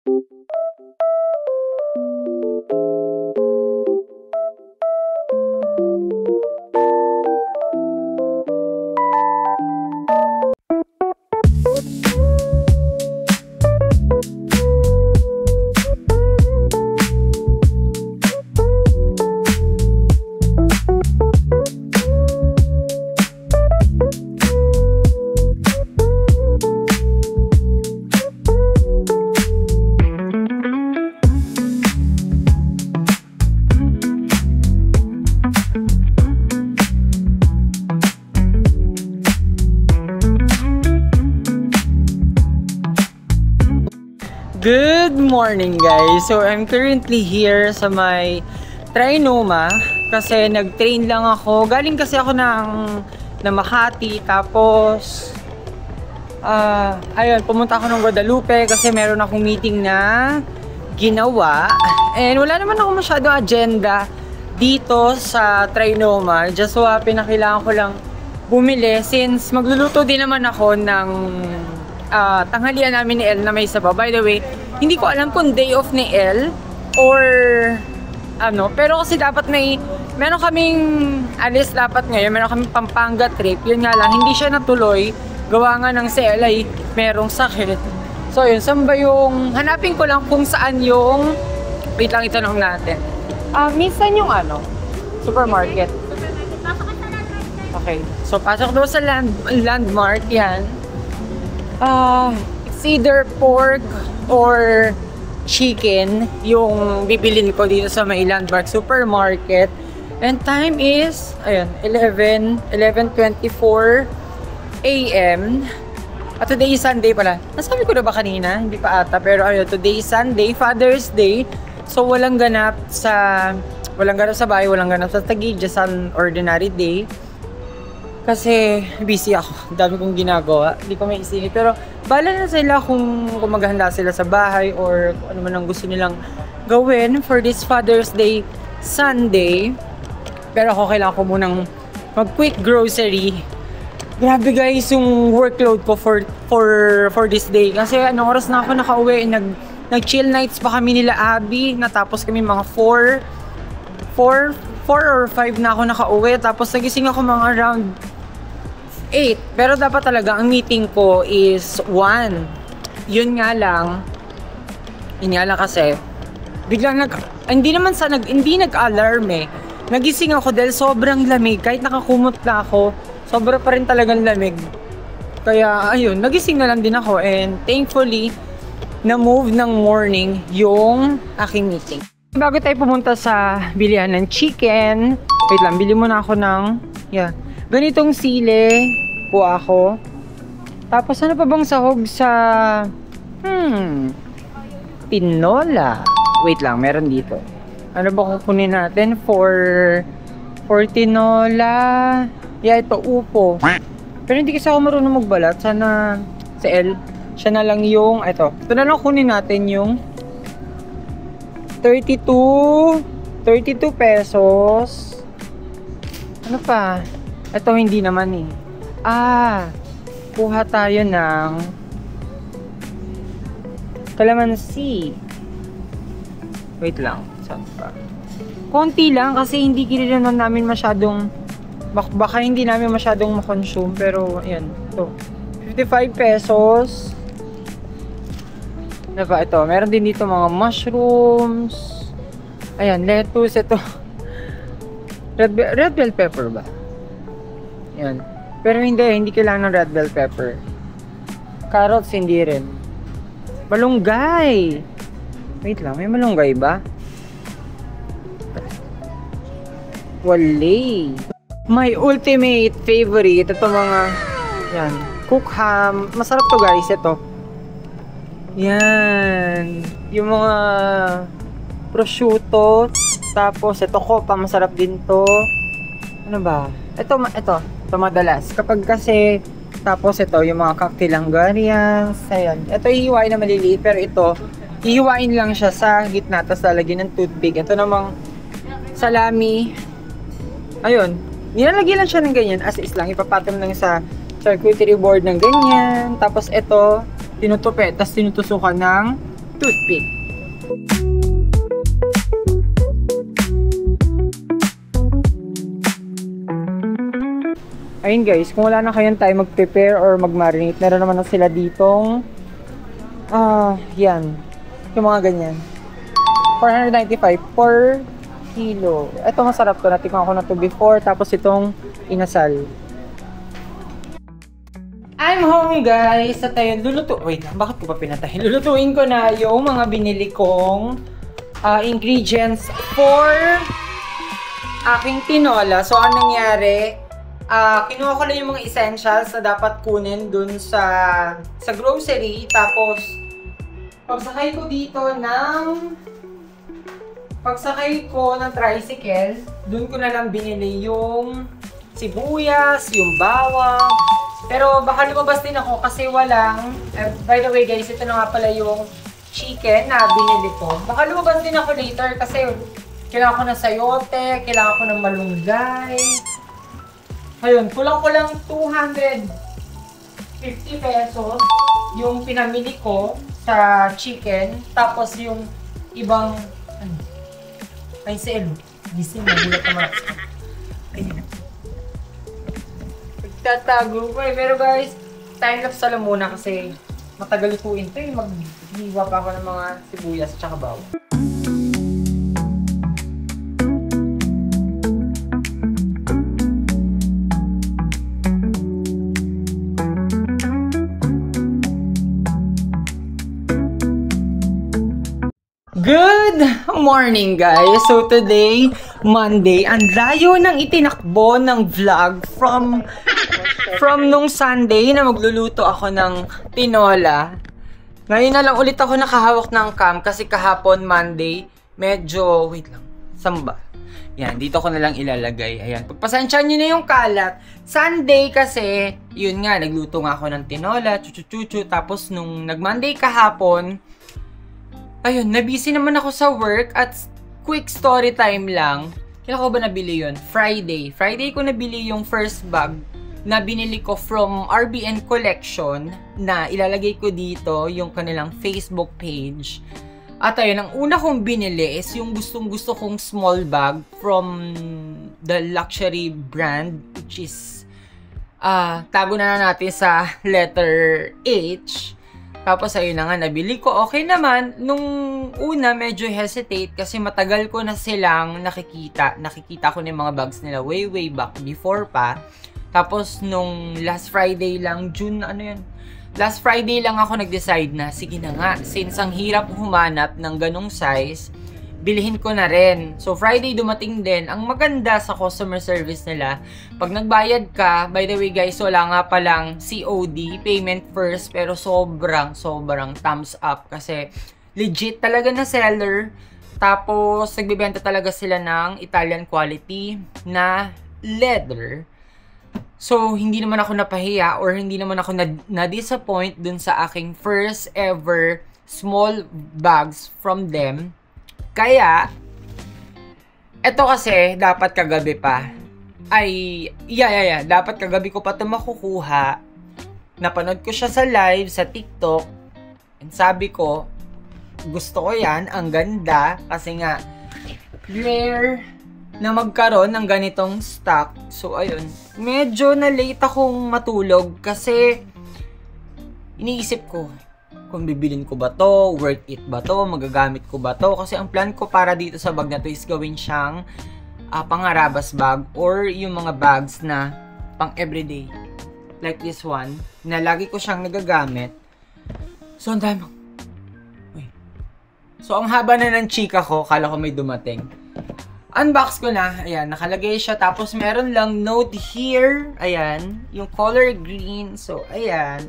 Good morning guys! So I'm currently here sa may Trinoma kasi nag-train lang ako. Galing kasi ako ng Makati, tapos ayun, pumunta ako ng Guadalupe kasi meron akong meeting na ginawa. And wala naman ako masyadong agenda dito sa Trinoma. Just so pinakailangan ko lang bumili since magluluto din naman ako ng tanghalian namin ni El na may sabaw. By the way, hindi ko alam kung day off ni El or ano, pero kasi dapat meron kaming alis dapat ngayon, meron kaming Pampanga trip. Yun nga lang, hindi siya natuloy. Gawa nga ng si El ay merong sakit. So yun, saan ba yung, hanapin ko lang kung saan yung, wait lang, itanong natin. Minsan yung ano, supermarket. Okay, so pasok daw sa landmark yan. It's either pork or chicken yung bibilin ko dito sa may Landmark Supermarket. And time is, ayun, 11:24 a.m. At today is Sunday pala. Nasabi ko na ba kanina? Hindi pa ata. Pero ayun, today is Sunday, Father's Day. So walang ganap sa bahay, walang ganap sa Taguig, just an ordinary day. Kasi busy ako. Dami kong ginagawa. Hindi ko may isipin. Pero bala na sila kung maghahanda sila sa bahay or kung ano man ang gusto nilang gawin for this Father's Day Sunday. Pero ako kailangan ko munang mag-quick grocery. Grabe guys yung workload ko for this day. Kasi anong oras na ako nakauwi. Nag-chill nights pa kami nila Abby. Natapos kami mga 4 or 5 na ako nakauwi. Tapos nagising ako mga around 8. Pero dapat talaga ang meeting ko is 1. Yun nga lang kasi biglang hindi nag-alarm eh. Nagising ako dahil sobrang lamig. Kahit nakakumot na ako, sobra pa rin talagang lamig. Kaya ayun, nagising na lang din ako. And thankfully, na-move ng morning yung aking meeting. Bago tayo pumunta sa bilihan ng chicken, wait lang, bili muna ako ng, ganitong sile po ako. Tapos ano pa bang sahog sa, tinola. Wait lang, meron dito. Ano ba kukunin natin for tinola? Ito, upo. Pero hindi kasi ako marunong magbalat. Sana, si El, siya na lang yung, ito na lang kunin natin yung 32 pesos. Ano pa? Ito hindi naman eh. Kuha tayo ng kalamansi. Wait lang, saan pa? Konti lang kasi hindi naman namin masyadong, baka hindi namin masyadong makonsume. Pero ayan, ito 55 pesos. Diba, ito, meron din dito mga mushrooms. Ayan, lettuce, ito. Red bell pepper ba? Ayan. Pero hindi kailangan ng red bell pepper. Carrots, hindi rin. Malunggay! Wait lang, may malunggay ba? Wale! My ultimate favorite, ito mga, yan, cook ham. Masarap to guys, ito. Yan, yung mga prosciutto, tapos ito copa, masarap din to. Ano ba? Ito madalas. Kapag kasi, tapos ito, yung mga cocktail Hungarians, ayan. Ito hihiwain na maliliit, pero ito, hihiwain lang siya sa gitna, tapos lalagyan ng toothpick. Ito namang salami. Ayun, nilalagyan lang siya ng ganyan, as is lang, ipapatong lang sa charcuterie board ng ganyan. Tapos ito, tinutupi, tapos tinutusukan ng toothpick. Ayun guys, kung wala na kayong time mag-prepare or mag-marinate, meron naman na sila ditong yan. Yung mga ganyan. 495 per kilo. Ito masarap to. Natikman ko na to before. Tapos itong inasal. I'm home guys. At ayun, wait lang, bakit ko pa pinatay? Lulutuin ko na yung mga binili kong ingredients for aking tinola. So, anong nangyari? Kinuha ko lang yung mga essentials na dapat kunin dun sa grocery. Tapos, pagsakay ko ng tricycle, dun ko na lang binili yung sibuyas, yung bawang. Pero baka lumabas din ako kasi walang, by the way guys, ito na nga pala yung chicken na binili ko. Baka lumabas din ako later kasi kailangan ko ng sayote, kailangan ko ng malunggay. Ayun, kulang-kulang 250 pesos yung pinamili ko sa chicken. Tapos yung ibang, ay si Elo, gising na, hindi na tumakas. Ayun. Pagtatago ko eh. Pero guys, time-lapse lang muna kasi matagal lutuin ito eh. Maghiwa pa ako ng mga sibuyas at saka bawang. Good morning guys! So today, Monday, ang layo ng itinakbo ng vlog from nung Sunday na magluluto ako ng tinola. Ngayon na lang ulit ako nakahawak ng cam kasi kahapon Monday, medyo, wait lang, samba. Yan, dito ko na lang ilalagay. Ayan, pagpasensyahan nyo na yung kalat. Sunday kasi, yun nga, nagluto nga ako ng tinola, chuchu-chuchu. Tapos nung nag-Monday kahapon, ayun, nabisi naman ako sa work at quick story time lang. Kailan ko ba nabili yun? Friday. Friday ko nabili yung first bag na binili ko from RBN Collection na ilalagay ko dito yung kanilang Facebook page. At ayun, ang una kong binili is yung gustong-gusto kong small bag from the luxury brand which is tago na natin sa letter H. Tapos ayun na nga, nabili ko. Okay naman. Nung una, medyo hesitate kasi matagal ko na silang nakikita. Nakikita ko na yung mga bags nila way back before pa. Tapos nung last Friday lang, June, ano yun? Last Friday lang ako nag-decide na, sige na nga, since ang hirap humanap ng ganong size, bilhin ko na rin. So, Friday dumating din. Ang maganda sa customer service nila, pag nagbayad ka, by the way guys, wala nga palang COD, payment first, pero sobrang thumbs up. Kasi, legit talaga na seller. Tapos, nagbibenta talaga sila ng Italian quality na leather. So, hindi naman ako napahiya or hindi naman ako na-disappoint dun sa aking first ever small bags from them. Kaya, eto kasi, dapat kagabi pa. Dapat kagabi ko pa ito makukuha. Napanood ko siya sa live, sa TikTok. And sabi ko, gusto ko yan, ang ganda. Kasi nga, rare na magkaroon ng ganitong stock. So, ayun. Medyo na late akong matulog kasi iniisip ko, kung bibilin ko ba to, worth it ba to, magagamit ko ba to. Kasi ang plan ko para dito sa bag na to is gawin siyang pangarabas bag or yung mga bags na pang everyday. Like this one, na lagi ko siyang nagagamit. So, ang dami. So, ang haba na ng chika ko, kala ko may dumating. Unbox ko na, ayan, nakalagay siya. Tapos, meron lang note here, ayan, yung color green. So, ayan,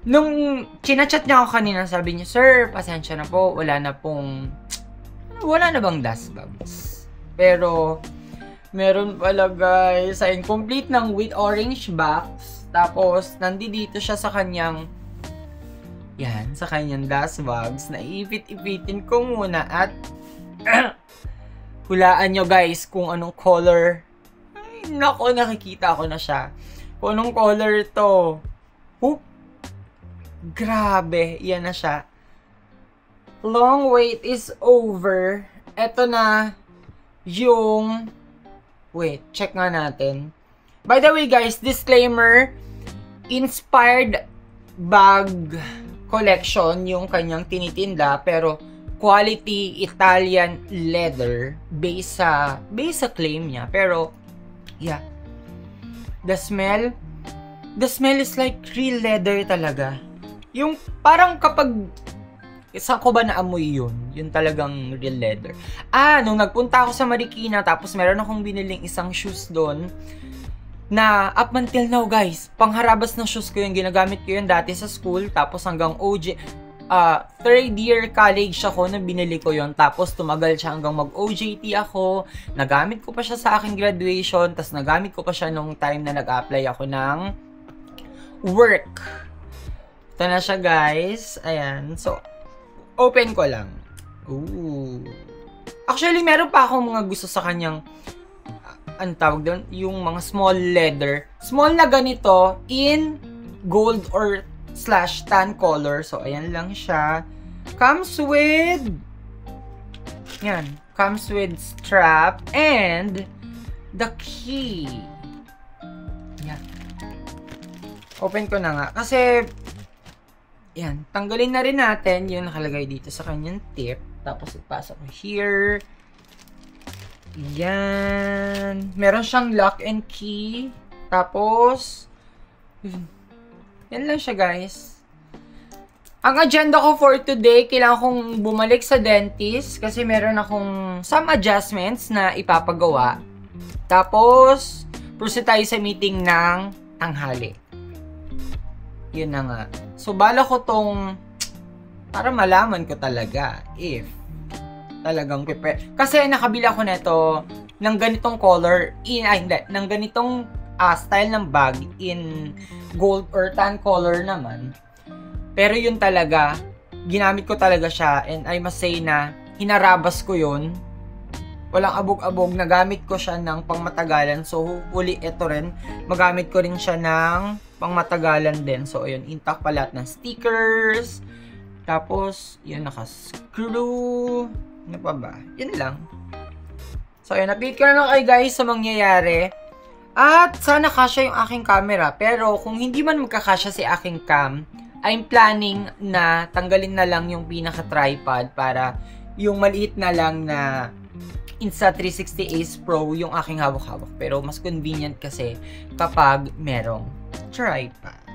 nung chinachat niya ako kanina, sabi niya, "Sir, pasensya na po, wala na bang dust bags?" Pero, meron pala guys, ayun, complete ng with orange box. Tapos, nandito siya sa kanyang, yan, sa kanyang dust bags. Naipit-ipitin ko muna at, hulaan nyo guys kung anong color. Ay, nako, nakikita ko na siya. Kung anong color to. Grabe, yan na siya. long wait is over. Eto na yung... Wait, check nga natin. By the way guys, disclaimer, inspired bag collection yung kanyang tinitinda, pero quality Italian leather based sa claim niya. Pero, yeah. The smell is like real leather talaga. Yung parang kapag saan ko ba naamoy yun? Yun talagang real leather. Nung nagpunta ako sa Marikina, tapos meron akong biniling isang shoes doon, na up until now guys, pangharabas ng shoes ko yung ginagamit ko yun dati sa school, tapos hanggang third year college ako na binili ko yun, tapos tumagal siya hanggang mag-OJT ako, nagamit ko pa siya sa aking graduation, tapos nagamit ko pa siya nung time na nag-apply ako ng work. Ito na siya guys, ayan, so open ko lang. Ooh. Actually, meron pa akong mga gusto sa kanyang ang tawag doon, yung mga small leather. Small na ganito in gold or / tan color. So, ayan lang siya. Comes with strap and the key. Yan. Open ko na nga. Kasi, yan. Tanggalin na rin natin yung nakalagay dito sa kanyang tip. Tapos, ipasok ko here. Yan. Meron siyang lock and key. Tapos, yan lang siya guys. Ang agenda ko for today, kailangan kong bumalik sa dentist kasi meron akong some adjustments na ipapagawa. Tapos, proceed tayo sa meeting ng tanghali. Yun na nga. So, bala ko tong para malaman ko talaga if talagang prepare. Kasi nakabila ko nito ng ganitong color, ng ganitong style ng bag in gold or tan color naman. Pero yun talaga, ginamit ko talaga siya and I must say na hinarabas ko yun. Walang abog-abog, nagamit ko siya ng pangmatagalan. So hopefully ito rin, magamit ko rin siya ng pangmatagalan din. So ayun, intact pa lahat ng stickers. Tapos, yun, naka-screw. Ano pa ba? Yun lang. So, ayun, update ko na lang kayo guys sa mangyayari. At sana kasya yung aking camera. Pero kung hindi man magkakasya si aking cam, I'm planning na tanggalin na lang yung pinaka-tripod para yung maliit na lang na Insta360 Ace Pro yung aking hawak-hawak. Pero mas convenient kasi kapag merong tripod.